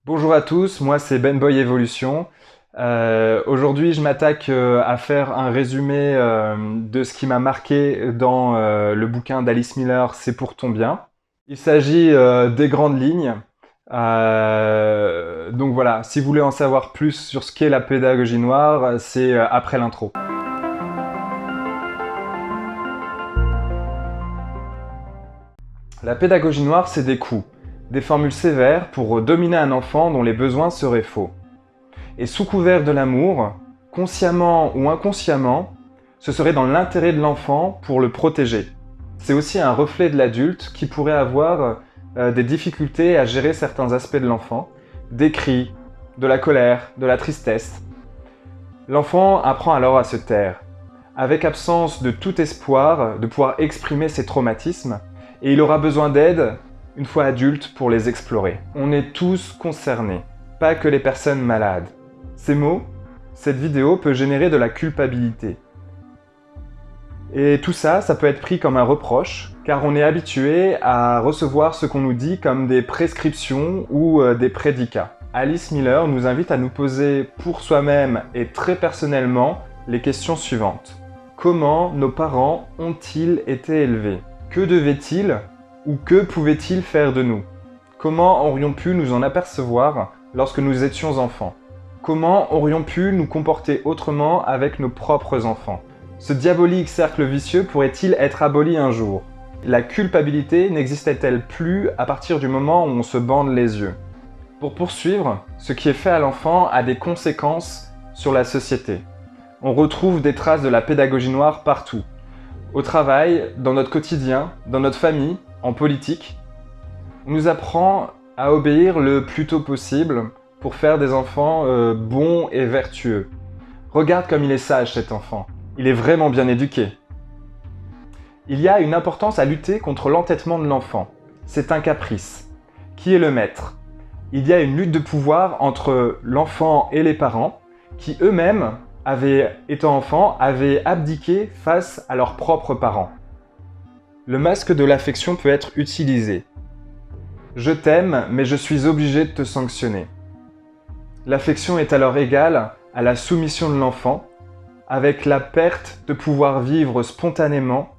Bonjour à tous, moi c'est Ben Boy Evolution. Aujourd'hui je m'attaque à faire un résumé de ce qui m'a marqué dans le bouquin d'Alice Miller, C'est pour ton bien. Il s'agit des grandes lignes. Donc voilà, si vous voulez en savoir plus sur ce qu'est la pédagogie noire, c'est après l'intro. La pédagogie noire, c'est des coups, des formules sévères pour dominer un enfant dont les besoins seraient faux. Et sous couvert de l'amour, consciemment ou inconsciemment, ce serait dans l'intérêt de l'enfant pour le protéger. C'est aussi un reflet de l'adulte qui pourrait avoir des difficultés à gérer certains aspects de l'enfant, des cris, de la colère, de la tristesse. L'enfant apprend alors à se taire, avec absence de tout espoir de pouvoir exprimer ses traumatismes, et il aura besoin d'aide une fois adulte pour les explorer. On est tous concernés, pas que les personnes malades. Ces mots, cette vidéo peut générer de la culpabilité. Et tout ça, ça peut être pris comme un reproche, car on est habitué à recevoir ce qu'on nous dit comme des prescriptions ou des prédicats. Alice Miller nous invite à nous poser pour soi-même et très personnellement les questions suivantes. Comment nos parents ont-ils été élevés? Que devaient-ils ou que pouvaient-ils faire de nous? Comment aurions pu nous en apercevoir lorsque nous étions enfants? Comment aurions pu nous comporter autrement avec nos propres enfants? Ce diabolique cercle vicieux pourrait-il être aboli un jour? La culpabilité n'existait-elle plus à partir du moment où on se bande les yeux? Pour poursuivre, ce qui est fait à l'enfant a des conséquences sur la société. On retrouve des traces de la pédagogie noire partout. Au travail, dans notre quotidien, dans notre famille, en politique. On nous apprend à obéir le plus tôt possible pour faire des enfants bons et vertueux. Regarde comme il est sage cet enfant. Il est vraiment bien éduqué. Il y a une importance à lutter contre l'entêtement de l'enfant. C'est un caprice. Qui est le maître? Il y a une lutte de pouvoir entre l'enfant et les parents qui eux-mêmes, étant enfants, avaient abdiqué face à leurs propres parents. Le masque de l'affection peut être utilisé. Je t'aime, mais je suis obligé de te sanctionner. L'affection est alors égale à la soumission de l'enfant, avec la perte de pouvoir vivre spontanément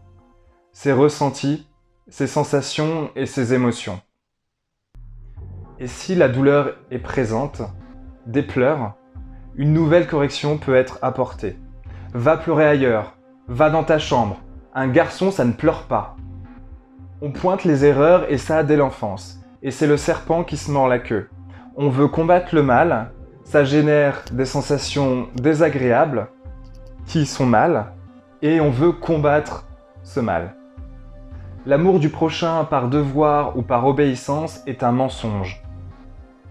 ses ressentis, ses sensations et ses émotions. Et si la douleur est présente, des pleurs, une nouvelle correction peut être apportée. Va pleurer ailleurs, va dans ta chambre. Un garçon, ça ne pleure pas. On pointe les erreurs et ça dès l'enfance. Et c'est le serpent qui se mord la queue. On veut combattre le mal, ça génère des sensations désagréables qui sont mal, et on veut combattre ce mal. L'amour du prochain par devoir ou par obéissance est un mensonge.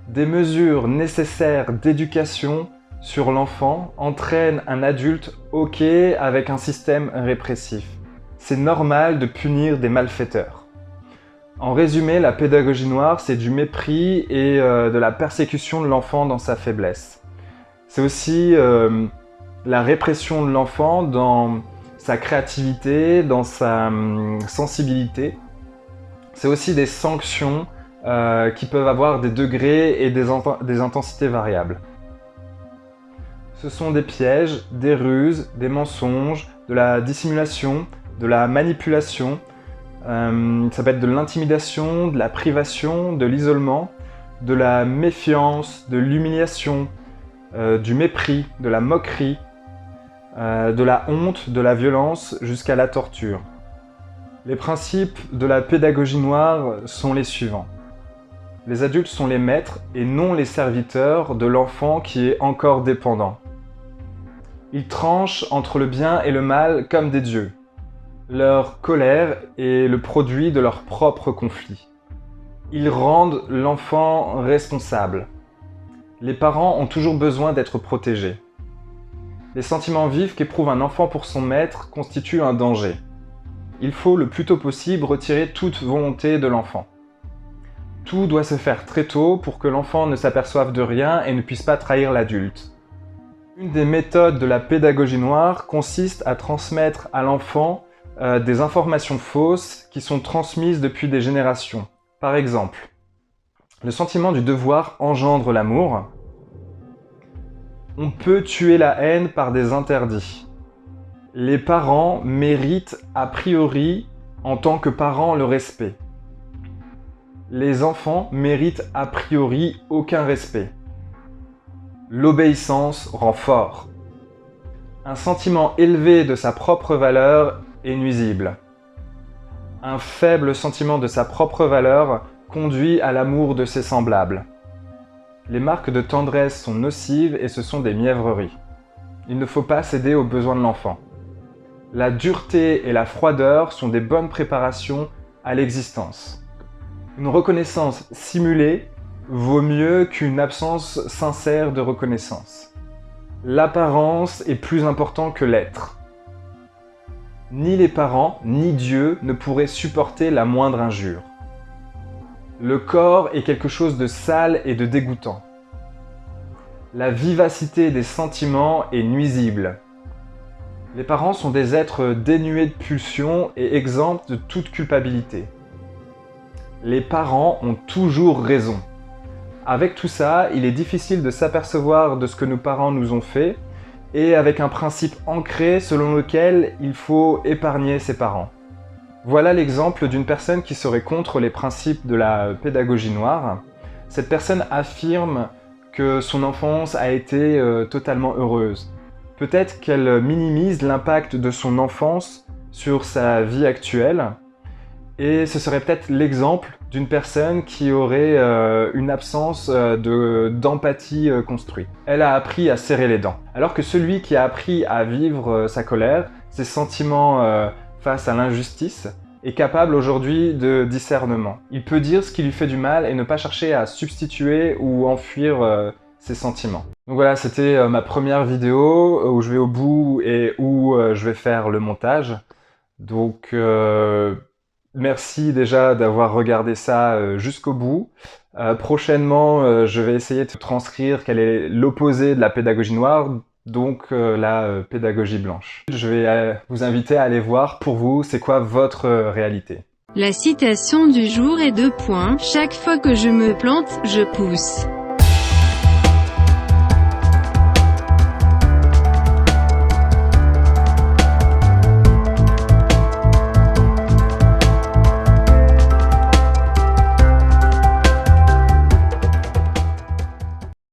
Des mesures nécessaires d'éducation sur l'enfant entraînent un adulte OK avec un système répressif. C'est normal de punir des malfaiteurs. En résumé, la pédagogie noire, c'est du mépris et de la persécution de l'enfant dans sa faiblesse. C'est aussi la répression de l'enfant dans sa créativité, dans sa sensibilité. C'est aussi des sanctions qui peuvent avoir des degrés et des intensités variables. Ce sont des pièges, des ruses, des mensonges, de la dissimulation, de la manipulation. Ça peut être de l'intimidation, de la privation, de l'isolement, de la méfiance, de l'humiliation, du mépris, de la moquerie, de la honte, de la violence jusqu'à la torture. Les principes de la pédagogie noire sont les suivants. Les adultes sont les maîtres et non les serviteurs de l'enfant qui est encore dépendant. Ils tranchent entre le bien et le mal comme des dieux. Leur colère est le produit de leur propre conflit. Ils rendent l'enfant responsable. Les parents ont toujours besoin d'être protégés. Les sentiments vifs qu'éprouve un enfant pour son maître constituent un danger. Il faut le plus tôt possible retirer toute volonté de l'enfant. Tout doit se faire très tôt pour que l'enfant ne s'aperçoive de rien et ne puisse pas trahir l'adulte. Une des méthodes de la pédagogie noire consiste à transmettre à l'enfant des informations fausses qui sont transmises depuis des générations. Par exemple, Le sentiment du devoir engendre l'amour. On peut tuer la haine par des interdits. Les parents méritent a priori, en tant que parents, le respect. Les enfants méritent a priori aucun respect. L'obéissance rend fort. Un sentiment élevé de sa propre valeur est nuisible. Un faible sentiment de sa propre valeur conduit à l'amour de ses semblables. Les marques de tendresse sont nocives et ce sont des mièvreries. Il ne faut pas céder aux besoins de l'enfant. La dureté et la froideur sont des bonnes préparations à l'existence. Une reconnaissance simulée vaut mieux qu'une absence sincère de reconnaissance. L'apparence est plus important que l'être. Ni les parents, ni Dieu ne pourraient supporter la moindre injure. Le corps est quelque chose de sale et de dégoûtant. La vivacité des sentiments est nuisible. Les parents sont des êtres dénués de pulsions et exempts de toute culpabilité. Les parents ont toujours raison. Avec tout ça, il est difficile de s'apercevoir de ce que nos parents nous ont fait et avec un principe ancré selon lequel il faut épargner ses parents. Voilà l'exemple d'une personne qui serait contre les principes de la pédagogie noire. Cette personne affirme que son enfance a été totalement heureuse. Peut-être qu'elle minimise l'impact de son enfance sur sa vie actuelle. Et ce serait peut-être l'exemple d'une personne qui aurait une absence d'empathie construite. Elle a appris à serrer les dents. Alors que celui qui a appris à vivre sa colère, ses sentiments face à l'injustice, est capable aujourd'hui de discernement. Il peut dire ce qui lui fait du mal et ne pas chercher à substituer ou enfuir ses sentiments. Donc voilà, c'était ma première vidéo où je vais au bout et où je vais faire le montage. Donc merci déjà d'avoir regardé ça jusqu'au bout. Prochainement, je vais essayer de transcrire quel est l'opposé de la pédagogie noire, donc la pédagogie blanche. Je vais vous inviter à aller voir pour vous, c'est quoi votre réalité. La citation du jour est : chaque fois que je me plante, je pousse.